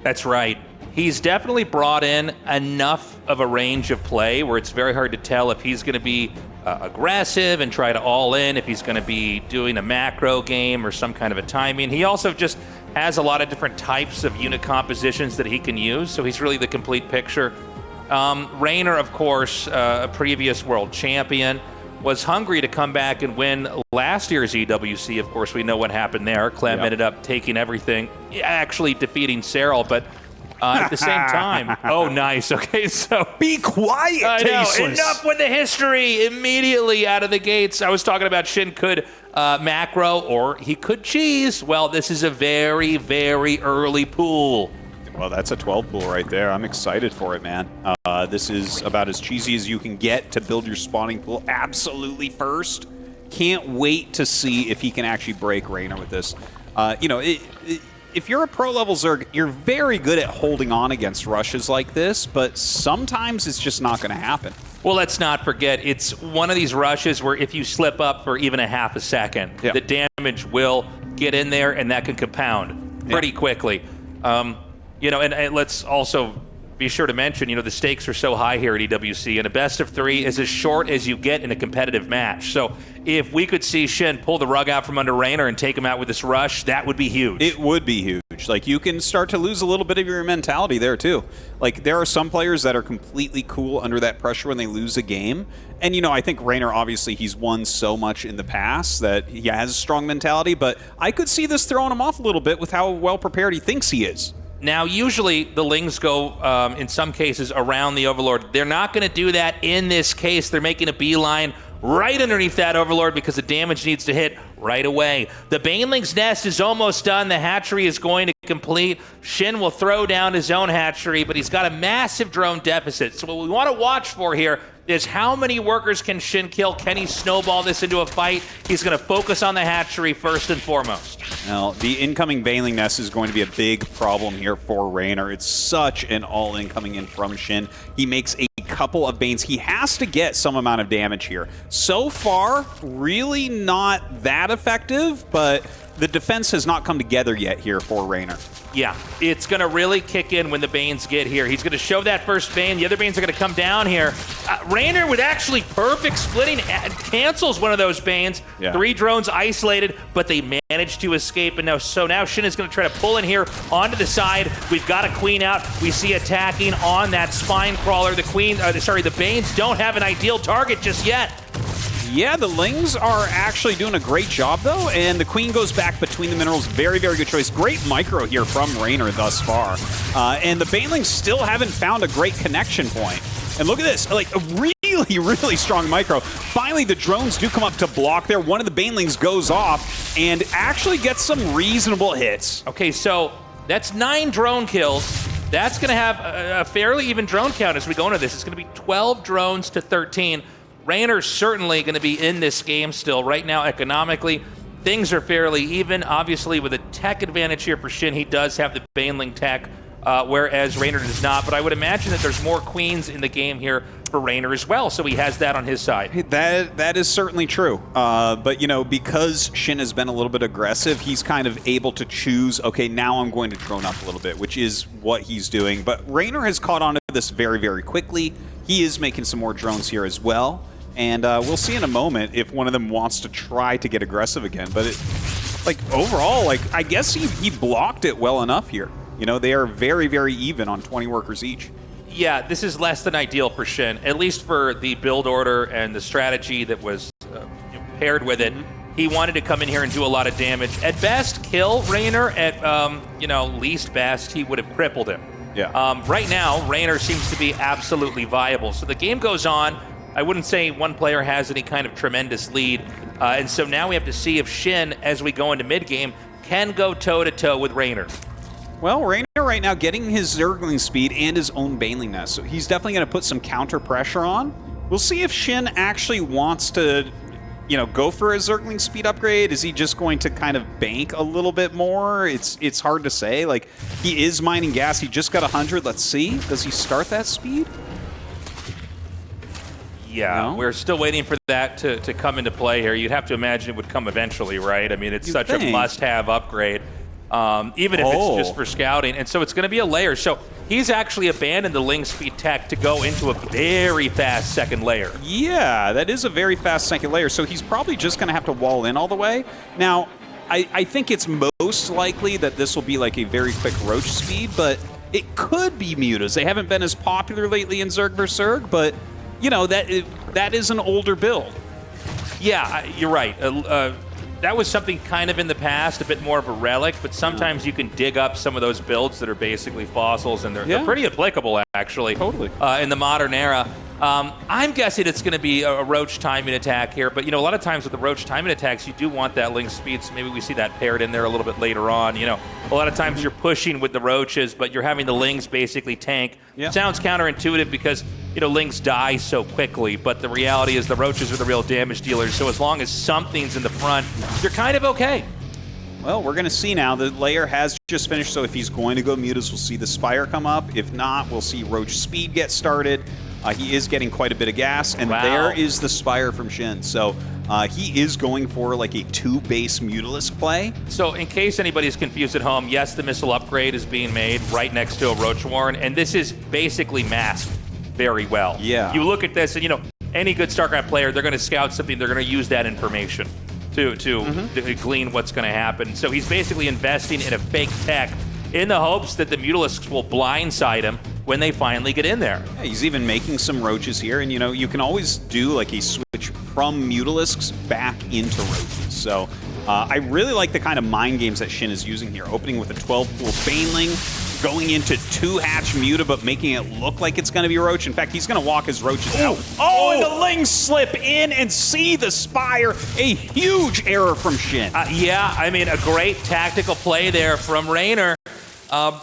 That's right. He's definitely brought in enough of a range of play where it's very hard to tell if he's going to be aggressive and try to all in, if he's going to be doing a macro game or some kind of a timing. He also just has a lot of different types of unit compositions that he can use, so he's really the complete picture. Reynor, of course, a previous world champion, was hungry to come back and win last year's EWC. Of course, we know what happened there. Clem ended up taking everything, actually defeating Cyril, but at the same time, oh, nice. Okay, so be quiet. I know, Tasteless. enough with the history. Immediately out of the gates, I was talking about SHIN could macro or he could cheese. Well, this is a very, very early pool. Well, that's a 12 pool right there. I'm excited for it, man. This is about as cheesy as you can get to build your spawning pool absolutely first. Can't wait to see if he can actually break Reynor with this. If you're a pro-level Zerg, you're very good at holding on against rushes like this, but sometimes it's just not going to happen. Well, let's not forget, it's one of these rushes where if you slip up for even a half a second, the damage will get in there, and that can compound pretty quickly. And let's also be sure to mention, the stakes are so high here at EWC, and a best of 3 is as short as you get in a competitive match. So if we could see SHIN pull the rug out from under Reynor and take him out with this rush, that would be huge. It would be huge. Like, you can start to lose a little bit of your mentality there, too. Like, there are some players that are completely cool under that pressure when they lose a game. And, I think Reynor, obviously, he's won so much in the past that he has a strong mentality, but I could see this throwing him off a little bit with how well prepared he thinks he is. Now, usually the Lings go, in some cases, around the Overlord. They're not going to do that in this case. They're making a beeline right underneath that Overlord because the damage needs to hit right away. The Baneling's nest is almost done. The hatchery is going to complete. SHIN will throw down his own hatchery, but he's got a massive drone deficit. So what we want to watch for here is how many workers can SHIN kill? Can he snowball this into a fight? He's going to focus on the hatchery first and foremost. Now, the incoming Baneling nest is going to be a big problem here for Reynor. It's such an all-in coming in from SHIN. He makes a couple of Banes. He has to get some amount of damage here. So far, really not that effective, but the defense has not come together yet here for Reynor. Yeah, it's going to really kick in when the Banes get here. He's going to show that first Bane. The other Banes are going to come down here. Reynor with actually perfect splitting cancels one of those Banes. 3 drones isolated, but they managed to escape. And now SHIN is going to try to pull in here onto the side. We've got a Queen out. We see attacking on that Spine Crawler. The Banes don't have an ideal target just yet. Yeah, the Lings are actually doing a great job, though, and the Queen goes back between the minerals. Very, very good choice. Great micro here from Reynor thus far. And the Banelings still haven't found a great connection point. And look at this, like a really, really strong micro. Finally, the drones do come up to block there. One of the Banelings goes off and actually gets some reasonable hits. Okay, so that's 9 drone kills. That's going to have a fairly even drone count as we go into this. It's going to be 12 drones to 13. Reynor's certainly going to be in this game still. Right now, economically, things are fairly even. Obviously, with a tech advantage here for SHIN, he does have the Baneling tech, whereas Reynor does not. But I would imagine that there's more Queens in the game here for Reynor as well, so he has that on his side. That is certainly true. But, because SHIN has been a little bit aggressive, he's kind of able to choose, okay, now I'm going to drone up a little bit, which is what he's doing. But Reynor has caught on to this very, very quickly. He is making some more drones here as well. And we'll see in a moment if one of them wants to try to get aggressive again. But overall, I guess he blocked it well enough here. They are very, very even on 20 workers each. Yeah, this is less than ideal for SHIN, at least for the build order and the strategy that was paired with it. He wanted to come in here and do a lot of damage. At best, kill Reynor. At least best, he would have crippled him. Yeah. Right now, Reynor seems to be absolutely viable. So the game goes on. I wouldn't say one player has any kind of tremendous lead. And so now we have to see if SHIN, as we go into mid-game, can go toe-to-toe with Reynor. Well, Reynor right now getting his Zergling speed and his own Baneling nest, so he's definitely going to put some counter pressure on. We'll see if SHIN actually wants to, go for a Zergling speed upgrade. Is he just going to kind of bank a little bit more? It's hard to say. Like, he is mining gas. He just got 100. Let's see. Does he start that speed? Yeah, we're still waiting for that to come into play here. You'd have to imagine it would come eventually, right? I mean, it's such a must-have upgrade. even if it's just for scouting. And so it's going to be a layer. So he's actually abandoned the Ling speed tech to go into a very fast second layer. Yeah, that is a very fast second layer. So he's probably just going to have to wall in all the way. Now, I think it's most likely that this will be like a very quick Roach speed, but it could be Mutas. They haven't been as popular lately in Zerg vs. Zerg, but, you know, that is an older build. Yeah, you're right. That was something kind of in the past, a bit more of a relic, but sometimes you can dig up some of those builds that are basically fossils, and they're pretty applicable, actually, Totally. In the modern era. I'm guessing it's going to be a Roach timing attack here, but, you know, a lot of times with the Roach timing attacks, you do want that Ling speed, so maybe we see that paired in there a little bit later on. You know, a lot of times you're pushing with the Roaches, but you're having the Lings basically tank. Yeah. Sounds counterintuitive because, you know, Lings die so quickly, but the reality is the Roaches are the real damage dealers, so as long as something's in the front, you're kind of okay. Well, we're going to see now. The layer has just finished, so if he's going to go Mutas, we'll see the Spire come up. If not, we'll see Roach speed get started. He is getting quite a bit of gas, and there is the Spire from SHIN. So he is going for like a 2-base Mutalisk play. So in case anybody's confused at home, yes, the missile upgrade is being made right next to a Roach Warren, and this is basically masked very well. Yeah. You look at this, and, you know, any good StarCraft player, they're going to scout something, they're going to use that information to glean what's going to happen. So he's basically investing in a fake tech in the hopes that the Mutalisks will blindside him when they finally get in there. Yeah, he's even making some Roaches here, and, you know, you can always do like a switch from Mutalisks back into Roaches. So I really like the kind of mind games that SHIN is using here, opening with a 12-pool Baneling, going into 2-hatch Muta, but making it look like it's going to be a Roach. In fact, he's going to walk his Roaches out. Oh, and the Lings slip in and see the Spire. A huge error from SHIN. Yeah, I mean, a great tactical play there from Reynor.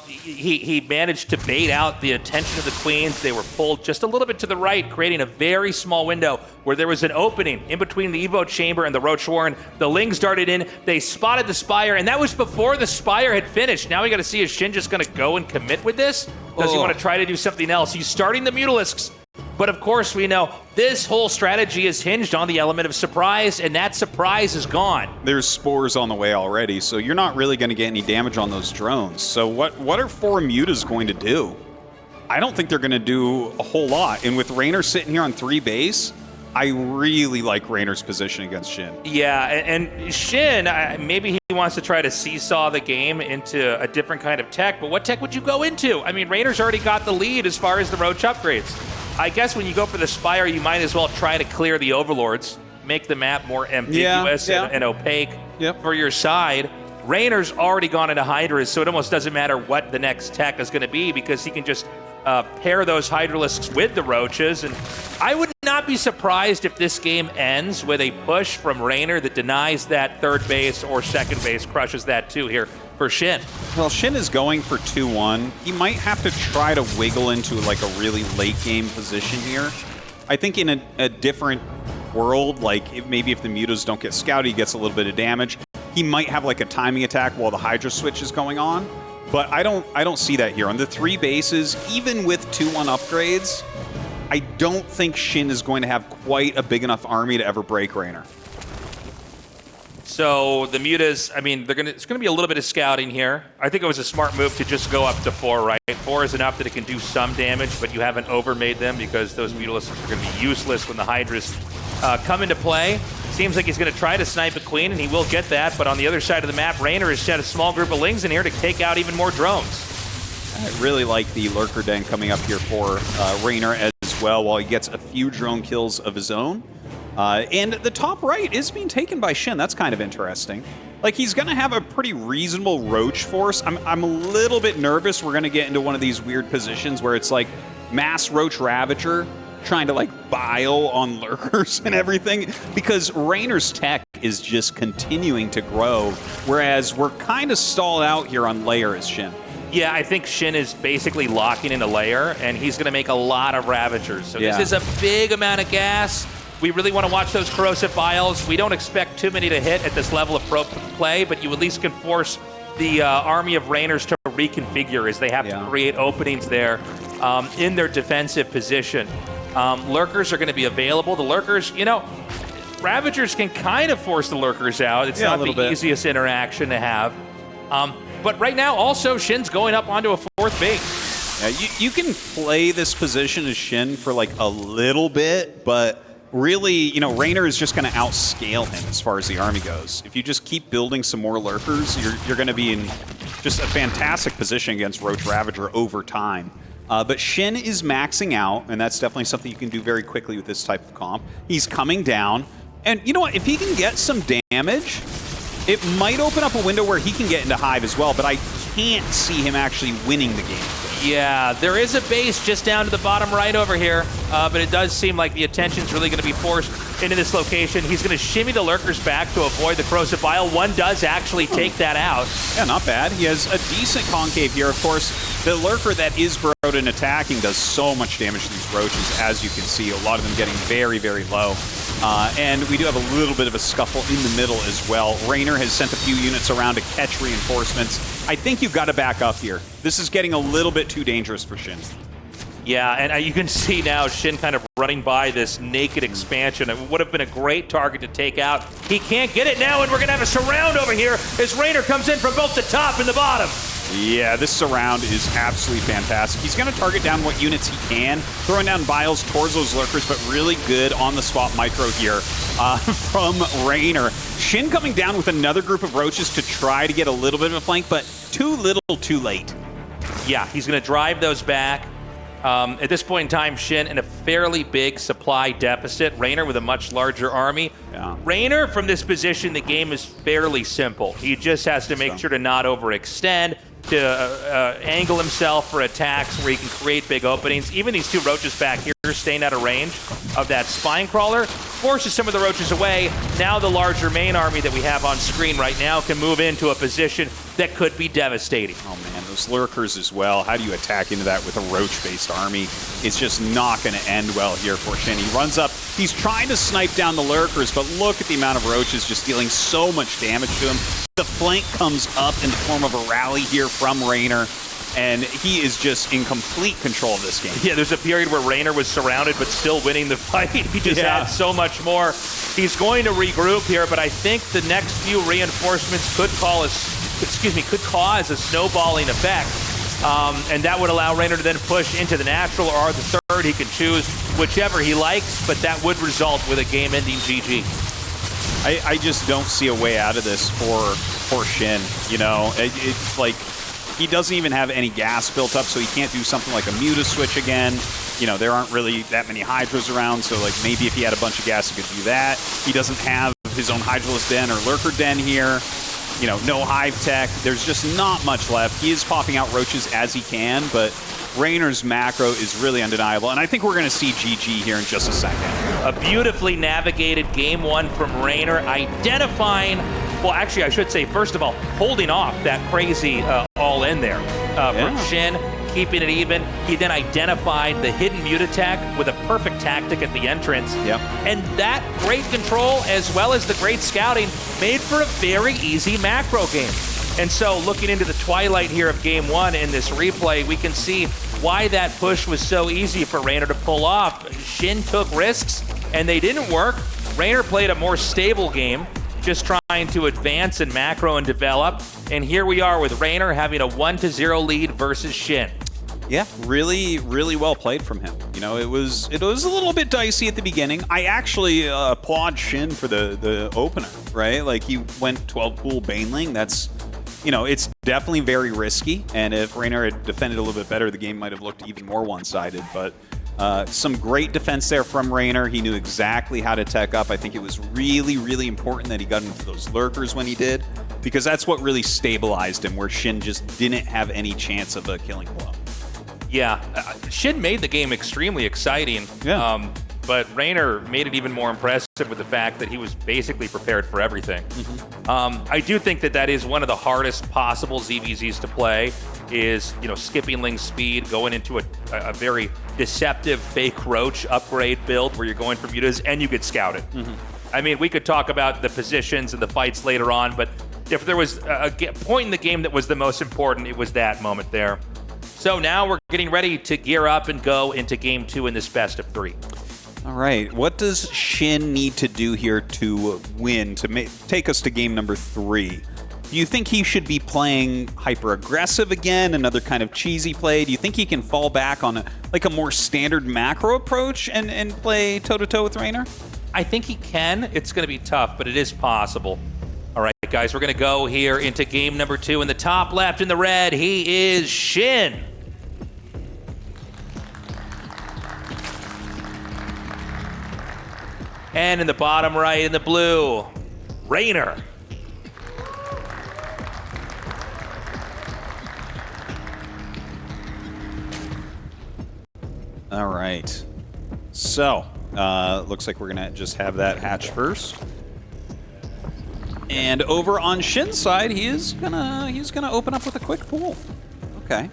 He managed to bait out the attention of the Queens. They were pulled just a little bit to the right, creating a very small window where there was an opening in between the Evo Chamber and the Roach Warren. The Lings darted in. They spotted the Spire, and that was before the Spire had finished. Now we got to see, is SHIN just going to go and commit with this? Does he want to try to do something else? He's starting the Mutalisks. But of course, we know this whole strategy is hinged on the element of surprise, and that surprise is gone. There's spores on the way already, so you're not really going to get any damage on those drones. So what are 4 Mutas going to do? I don't think they're going to do a whole lot. And with Reynor sitting here on 3 base, I really like Reynor's position against SHIN. Yeah, and SHIN, maybe he wants to try to seesaw the game into a different kind of tech, but what tech would you go into? I mean, Reynor's already got the lead as far as the Roach upgrades. I guess when you go for the Spire, you might as well try to clear the Overlords, make the map more ambiguous and opaque for your side. Reynor's already gone into Hydras, so it almost doesn't matter what the next tech is going to be because he can just pair those Hydralisks with the Roaches. And I would not be surprised if this game ends with a push from Reynor that denies that third base or second base, crushes that too here for SHIN. Well, SHIN is going for 2-1. He might have to try to wiggle into like a really late game position here. I think in a different world, like maybe if the Mutas don't get scouted, he gets a little bit of damage. He might have like a timing attack while the Hydra switch is going on. But I don't see that here. On the 3 bases, even with 2-1 upgrades, I don't think SHIN is going to have quite a big enough army to ever break Reynor. So the Mutas, I mean, it's gonna be a little bit of scouting here. I think it was a smart move to just go up to 4, right? 4 is enough that it can do some damage, but you haven't overmade them because those Mutalisks are gonna be useless when the Hydras come into play. Seems like he's gonna try to snipe a Queen, and he will get that, but on the other side of the map, Reynor has set a small group of Lings in here to take out even more drones. I really like the Lurker Den coming up here for Reynor as well, while he gets a few drone kills of his own. And the top right is being taken by SHIN. That's kind of interesting. Like, he's going to have a pretty reasonable Roach force. I'm a little bit nervous we're going to get into one of these weird positions where it's like mass Roach Ravager trying to like bile on Lurkers and everything, because Reynor's tech is just continuing to grow, whereas we're kind of stalled out here on layer as SHIN. Yeah, I think SHIN is basically locking in a layer, and he's going to make a lot of Ravagers. So this is a big amount of gas. We really want to watch those corrosive vials. We don't expect too many to hit at this level of pro play, but you at least can force the army of Reynors to reconfigure as they have to create openings there in their defensive position. Lurkers are going to be available. The Lurkers, you know, Ravagers can kind of force the Lurkers out. It's not the easiest interaction to have. But right now, also, Shin's going up onto a 4th base. Yeah, you can play this position as Shin for like a little bit, but really, you know, Reynor is just going to outscale him as far as the army goes. If you just keep building some more lurkers, you're going to be in just a fantastic position against Roach Ravager over time. But Shin is maxing out, and that's definitely something you can do very quickly with this type of comp. He's coming down, and you know what? If he can get some damage, it might open up a window where he can get into Hive as well, but I can't see him actually winning the game. Yeah, there is a base just down to the bottom right over here, but it does seem like the attention's really going to be forced into this location. He's going to shimmy the lurkers back to avoid the corrosive bile. One does actually take that out. Yeah, not bad. He has a decent concave here. Of course, the lurker that is burrowed and attacking does so much damage to these roaches, as you can see. A lot of them getting very, very low. And we do have a little bit of a scuffle in the middle as well. Reynor has sent a few units around to catch reinforcements. I think you've got to back up here. This is getting a little bit too dangerous for Shin. Yeah, and you can see now Shin kind of running by this naked expansion. It would have been a great target to take out. He can't get it now, and we're going to have a surround over here as Reynor comes in from both the top and the bottom. Yeah, this surround is absolutely fantastic. He's going to target down what units he can, throwing down biles towards those lurkers, but really good on-the-spot micro here from Reynor. Shin coming down with another group of roaches to try to get a little bit of a flank, but too little, too late. Yeah, he's going to drive those back. At this point in time, Shin in a fairly big supply deficit. Reynor with a much larger army. Yeah. Reynor, from this position, the game is fairly simple. He just has to make sure to not overextend, to angle himself for attacks where he can create big openings. Even these two roaches back here staying out of range of that spine crawler forces some of the roaches away. Now the larger main army that we have on screen right now can move into a position that could be devastating. Oh man, those lurkers as well. How do you attack into that with a roach-based army? It's just not going to end well here for Shin. He runs up, he's trying to snipe down the lurkers, but look at the amount of roaches just dealing so much damage to him. The flank comes up in the form of a rally here from Reynor, and he is just in complete control of this game. Yeah, there's a period where Reynor was surrounded but still winning the fight. He just had so much more. He's going to regroup here, but I think the next few reinforcements could cause a snowballing effect. And that would allow Reynor to then push into the natural or the third. He can choose whichever he likes, but that would result with a game-ending GG. I just don't see a way out of this for Shin. You know, it's like he doesn't even have any gas built up, so he can't do something like a Muta switch again. You know, there aren't really that many Hydras around, so like maybe if he had a bunch of gas, he could do that. He doesn't have his own Hydralisk den or Lurker den here. You know, no Hive tech. There's just not much left. He is popping out roaches as he can, but Reynor's macro is really undeniable, and I think we're going to see GG here in just a second. A beautifully navigated game one from Reynor, identifying, well, actually, I should say, first of all, holding off that crazy all-in there from Shin, keeping it even. He then identified the hidden mute attack with a perfect tactic at the entrance. Yep. And that great control, as well as the great scouting, made for a very easy macro game. And so looking into the twilight here of game one in this replay, we can see why that push was so easy for Reynor to pull off. Shin took risks, and they didn't work. Reynor played a more stable game, just trying to advance and macro and develop. And here we are with Reynor having a 1-0 lead versus Shin. Yeah, really, really well played from him. You know, it was a little bit dicey at the beginning. I actually applaud Shin for the opener, right? Like, he went 12 pool Baneling. That's, you know, it's definitely very risky. And if Reynor had defended a little bit better, the game might have looked even more one-sided. But some great defense there from Reynor. He knew exactly how to tech up. I think it was really, really important that he got into those lurkers when he did, because that's what really stabilized him, where Shin just didn't have any chance of a killing blow. Yeah, Shin made the game extremely exciting, but Reynor made it even more impressive with the fact that he was basically prepared for everything. I do think that is one of the hardest possible ZVZs to play, is, you know, skipping Ling's speed, going into a very deceptive fake Roach upgrade build where you're going for mutas and you get scouted. I mean, we could talk about the positions and the fights later on, but if there was a point in the game that was the most important, it was that moment there. So now we're getting ready to gear up and go into game two in this best of three. All right, what does Shin need to do here to win, to take us to game number 3? Do you think he should be playing hyper-aggressive again, another kind of cheesy play? Do you think he can fall back on a more standard macro approach and play toe-to-toe with Reynor? I think he can. It's going to be tough, but it is possible. All right, guys, we're going to go here into game number 2. In the top left in the red, he is SHIN. And in the bottom right in the blue, Reynor. All right. So, looks like we're going to just have that hatch first. And over on SHIN's side, he's gonna open up with a quick pool. Okay.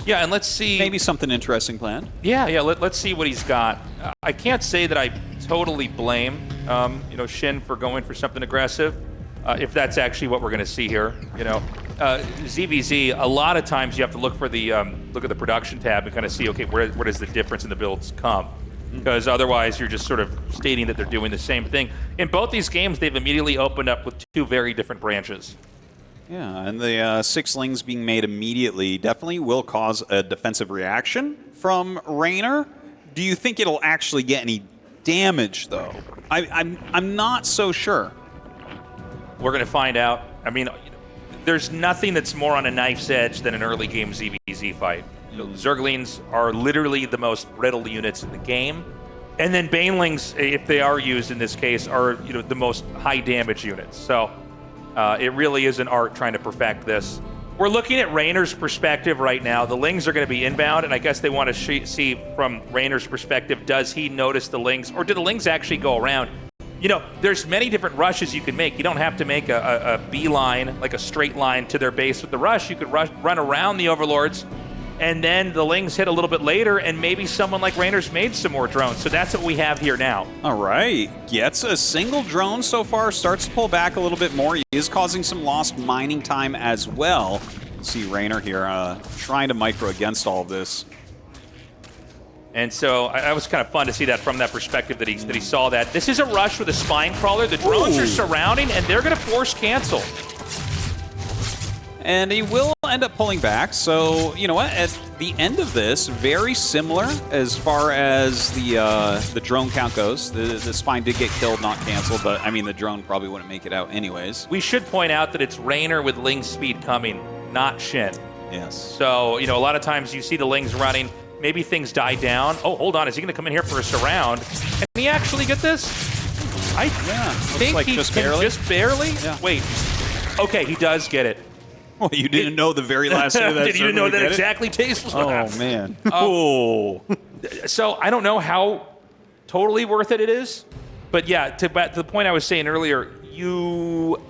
Yeah, and let's see. Maybe something interesting planned. Yeah. Let's see what he's got. I can't say that I totally blame, SHIN for going for something aggressive, if that's actually what we're going to see here. ZVZ. A lot of times you have to look for the look at the production tab and kind of see, okay, where does the difference in the builds come? Because otherwise you're just sort of stating that they're doing the same thing. In both these games, they've immediately opened up with 2 very different branches. Yeah, and the 6 lings being made immediately definitely will cause a defensive reaction from Reynor. Do you think it'll actually get any damage, though? I'm not so sure. We're going to find out. I mean, there's nothing that's more on a knife's edge than an early game ZVZ fight. Zerglings are literally the most brittle units in the game. And then Banelings, if they are used in this case, are the most high damage units. So it really is an art trying to perfect this. We're looking at Reynor's perspective right now. The lings are going to be inbound, and I guess they want to see from Reynor's perspective, does he notice the lings, or do the lings actually go around? There's many different rushes you can make. You don't have to make a beeline, like a straight line to their base with the rush. You could run around the overlords, and then the lings hit a little bit later, and maybe someone like Reynor's made some more drones. So that's what we have here now. All right. Gets a single drone so far, starts to pull back a little bit more. He is causing some lost mining time as well. See Reynor here trying to micro against all of this. And so it was kind of fun to see that from that perspective that he saw that. This is a rush with a spine crawler. The drones are surrounding, and they're going to force cancel. And he will end up pulling back. So, you know what? At the end of this, very similar as far as the drone count goes. The spine did get killed, not canceled, but I mean, the drone probably wouldn't make it out anyways. We should point out that it's Reynor with ling speed coming, not SHIN. Yes. So, a lot of times you see the lings running. Maybe things die down. Oh, hold on. Is he going to come in here for a surround? Can he actually get this? I think like he just can barely. Just barely? Yeah. Wait. Okay, he does get it. Well, you didn't know the very last bit of that. Did you know that exactly tasteless? Oh, man. So I don't know how totally worth it is. But yeah, to the point I was saying earlier, you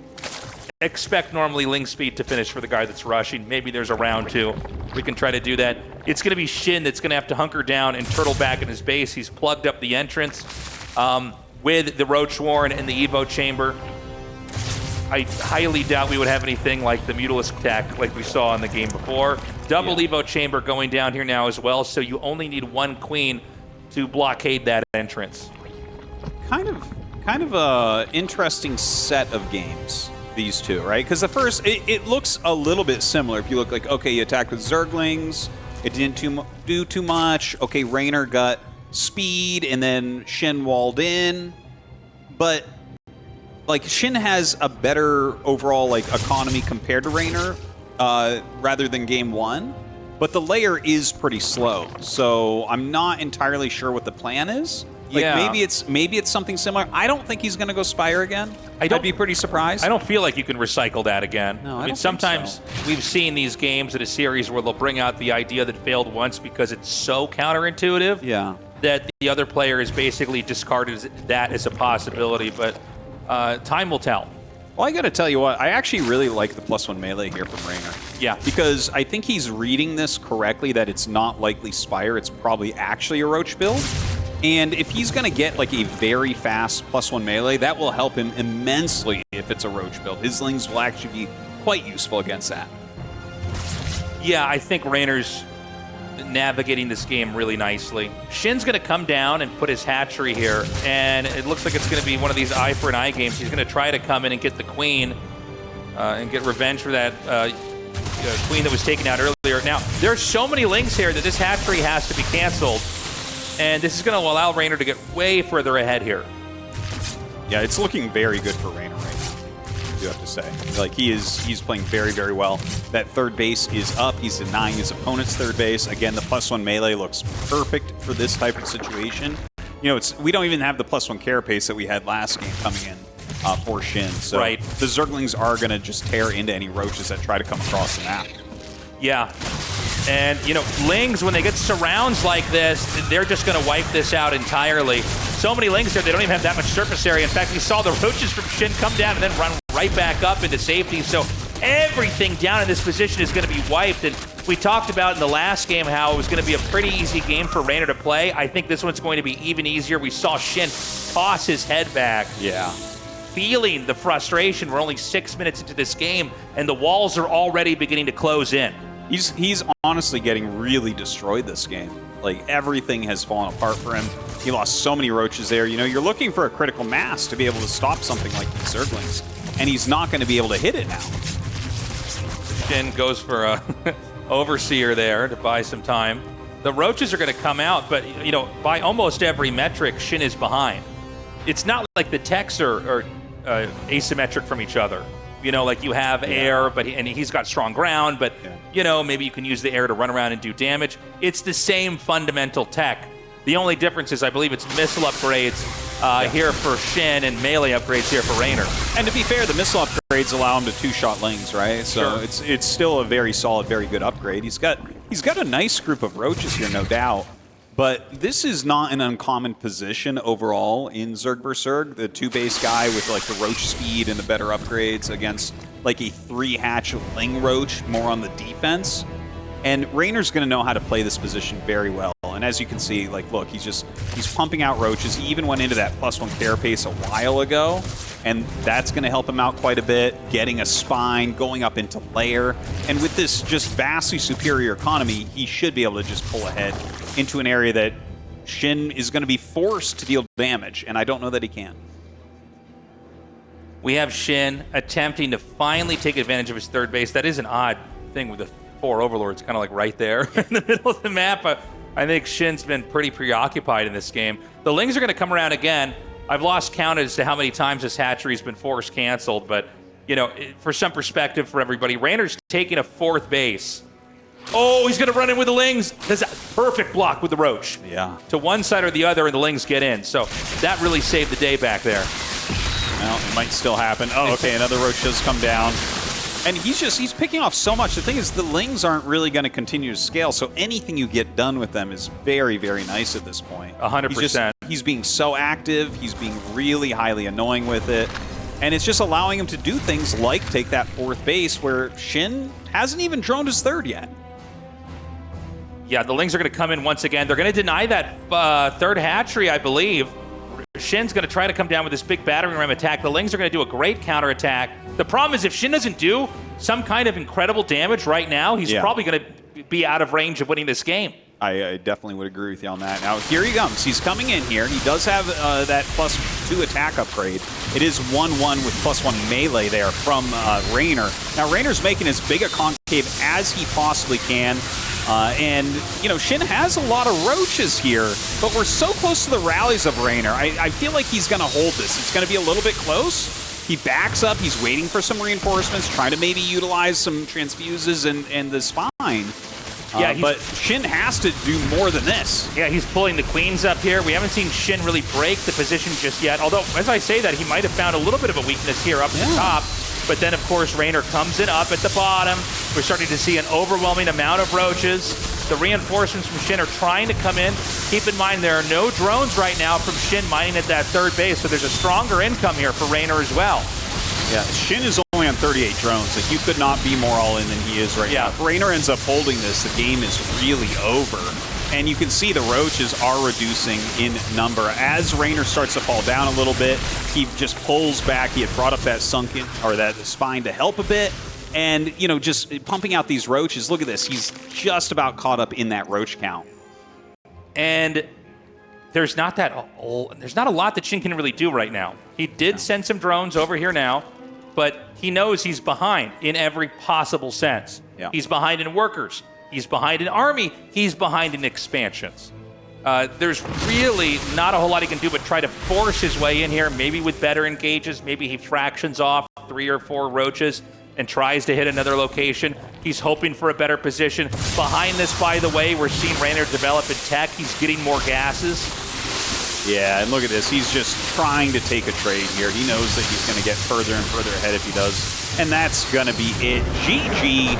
expect normally ling speed to finish for the guy that's rushing. Maybe there's a round 2. We can try to do that. It's going to be SHIN that's going to have to hunker down and turtle back in his base. He's plugged up the entrance with the Roach Warren and the Evo Chamber. I highly doubt we would have anything like the Mutalisk tech like we saw in the game before. Double Evo Chamber going down here now as well, so you only need 1 queen to blockade that entrance. Kind of a interesting set of games, these two, right? Because the first, it looks a little bit similar. If you look like, okay, you attacked with Zerglings, it didn't do too much. Okay, Reynor got speed, and then SHIN walled in. But like SHIN has a better overall like economy compared to Reynor, rather than game 1. But the layer is pretty slow, so I'm not entirely sure what the plan is. Like maybe it's something similar. I don't think he's going to go Spire again. I'd be pretty surprised. I don't feel like you can recycle that again. No, I mean, sometimes we've seen these games in a series where they'll bring out the idea that failed once because it's so counterintuitive that the other player has basically discarded that as a possibility. But time will tell. Well, I got to tell you what, I actually really like the +1 melee here from Reynor. Yeah. Because I think he's reading this correctly, that it's not likely Spire, it's probably actually a Roach build. And if he's going to get like a very fast +1 melee, that will help him immensely if it's a Roach build. His lings will actually be quite useful against that. Yeah, I think Reynor's navigating this game really nicely. SHIN's going to come down and put his hatchery here, and it looks like it's going to be one of these eye for an eye games. He's going to try to come in and get the queen, and get revenge for that queen that was taken out earlier. Now, there's so many links here that this hatchery has to be canceled, and this is going to allow Reynor to get way further ahead here. Yeah, it's looking very good for Reynor right now, I do have to say. Like, he's playing very, very well. That third base is up. He's denying his opponent's third base. Again, the +1 melee looks perfect for this type of situation. You know, we don't even have the +1 carapace that we had last game coming in for Shin. So right. The Zerglings are going to just tear into any roaches that try to come across the map. Yeah. And, you know, Lings, when they get surrounds like this, they're just going to wipe this out entirely. So many Lings here, they don't even have that much surface area. In fact, we saw the roaches from Shin come down and then run right back up into safety. So everything down in this position is going to be wiped. And we talked about in the last game how it was going to be a pretty easy game for Reynor to play. I think this one's going to be even easier. We saw Shin toss his head back. Yeah. Feeling the frustration. We're only 6 minutes into this game, and the walls are already beginning to close in. He's honestly getting really destroyed this game. Like, everything has fallen apart for him. He lost so many roaches there. You know, you're looking for a critical mass to be able to stop something like these Zerglings, and he's not going to be able to hit it now. Shin goes for a Overseer there to buy some time. The roaches are going to come out, but, you know, by almost every metric, Shin is behind. It's not like the techs are asymmetric from each other. You know, like you have air, but he's got strong ground, but, you know, maybe you can use the air to run around and do damage. It's the same fundamental tech. The only difference is I believe it's missile upgrades here for Shin and melee upgrades here for Reynor. And to be fair, the missile upgrades allow him to two-shot Lings, right? So sure. it's still a very solid, very good upgrade. He's got a nice group of roaches here, no doubt. But this is not an uncommon position overall in Zerg vs. Zerg. The 2-base guy with like the roach speed and the better upgrades against like a 3-hatch Ling roach more on the defense. And Reynor's going to know how to play this position very well. And as you can see, like, look, he's pumping out roaches. He even went into that +1 carapace a while ago, and that's going to help him out quite a bit, getting a spine, going up into lair. And with this just vastly superior economy, he should be able to just pull ahead into an area that Shin is going to be forced to deal damage, and I don't know that he can. We have Shin attempting to finally take advantage of his third base. That is an odd thing with the 4 overlords kind of like right there in the middle of the map. I think Shin's been pretty preoccupied in this game. The Lings are going to come around again. I've lost count as to how many times this hatchery's been forced canceled, but, you know, for some perspective for everybody, Reynor's taking a 4th base. Oh, he's going to run in with the Lings. That's a perfect block with the roach. Yeah. To one side or the other, and the Lings get in. So that really saved the day back there. Well, it might still happen. Oh, okay, another roach does come down. And he's picking off so much. The thing is, the Lings aren't really going to continue to scale, so anything you get done with them is very, very nice at this point. 100%. He's being so active. He's being really highly annoying with it. And it's just allowing him to do things like take that 4th base where Shin hasn't even droned his 3rd yet. Yeah, the Lings are going to come in once again. They're going to deny that 3rd hatchery, I believe. Shin's going to try to come down with this big battering ram attack. The Lings are going to do a great counterattack. The problem is if Shin doesn't do some kind of incredible damage right now, he's probably going to be out of range of winning this game. I definitely would agree with you on that. Now, here he comes. He's coming in here. He does have that +2 attack upgrade. It is 1-1 with +1 melee there from Reynor. Now, Reynor's making as big a concave as he possibly can. And, you know, Shin has a lot of roaches here, but we're so close to the rallies of Reynor. I feel like he's going to hold this. It's going to be a little bit close. He backs up. He's waiting for some reinforcements, trying to maybe utilize some transfuses and the spine. Yeah, but Shin has to do more than this. Yeah, he's pulling the queens up here. We haven't seen Shin really break the position just yet. Although, as I say that, he might have found a little bit of a weakness here up at the top. But then, of course, Reynor comes in up at the bottom. We're starting to see an overwhelming amount of roaches. The reinforcements from Shin are trying to come in. Keep in mind, there are no drones right now from Shin mining at that 3rd base, so there's a stronger income here for Reynor as well. Yeah, Shin is only on 38 drones. Like, you could not be more all in than he is right now. If Reynor ends up holding this, the game is really over. And you can see the roaches are reducing in number. As Reynor starts to fall down a little bit, he just pulls back. He had brought up that sunken, or that spine to help a bit. And, you know, just pumping out these roaches. Look at this. He's just about caught up in that roach count. And there's not a lot that Shin can really do right now. He did send some drones over here now. but he knows he's behind in every possible sense. Yeah. He's behind in workers. He's behind in army. He's behind in expansions. There's really not a whole lot he can do but try to force his way in here, maybe with better engages. Maybe he fractions off 3 or 4 roaches and tries to hit another location. He's hoping for a better position. Behind this, by the way, we're seeing Reynor develop in tech. He's getting more gases. Yeah, and look at this. He's just trying to take a trade here. He knows that he's going to get further and further ahead if he does. And that's going to be it. GG.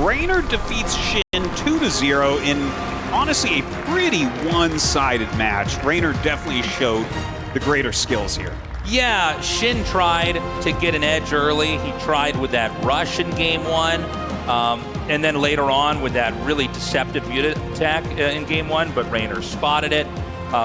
Reynor defeats SHIN 2-0 in, honestly, a pretty one-sided match. Reynor definitely showed the greater skills here. Yeah, SHIN tried to get an edge early. He tried with that rush in game 1. And then later on with that really deceptive unit attack in game 1, but Reynor spotted it.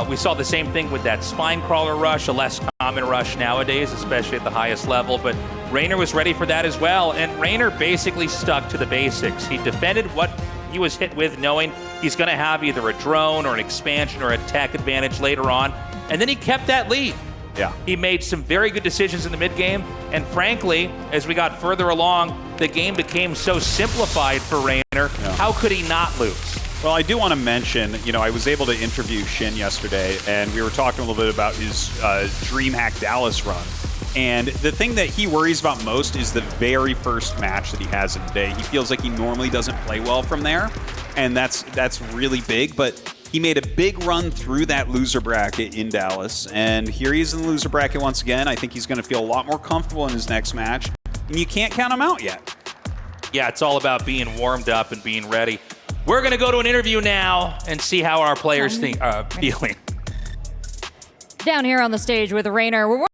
We saw the same thing with that spine crawler rush, a less common rush nowadays, especially at the highest level, but Reynor was ready for that as well, and Reynor basically stuck to the basics. He defended what he was hit with, knowing he's going to have either a drone or an expansion or a tech advantage later on, and then he kept that lead. Yeah. He made some very good decisions in the mid-game, and frankly, as we got further along, the game became so simplified for Reynor. Yeah. How could he not lose? Well, I do want to mention, I was able to interview SHIN yesterday, and we were talking a little bit about his DreamHack Dallas run. And the thing that he worries about most is the very first match that he has in the day. He feels like he normally doesn't play well from there, and that's really big. But he made a big run through that loser bracket in Dallas, and here he is in the loser bracket once again. I think he's going to feel a lot more comfortable in his next match, and you can't count him out yet. Yeah, it's all about being warmed up and being ready. We're going to go to an interview now and see how our players feeling. Down here on the stage with Reynor, we're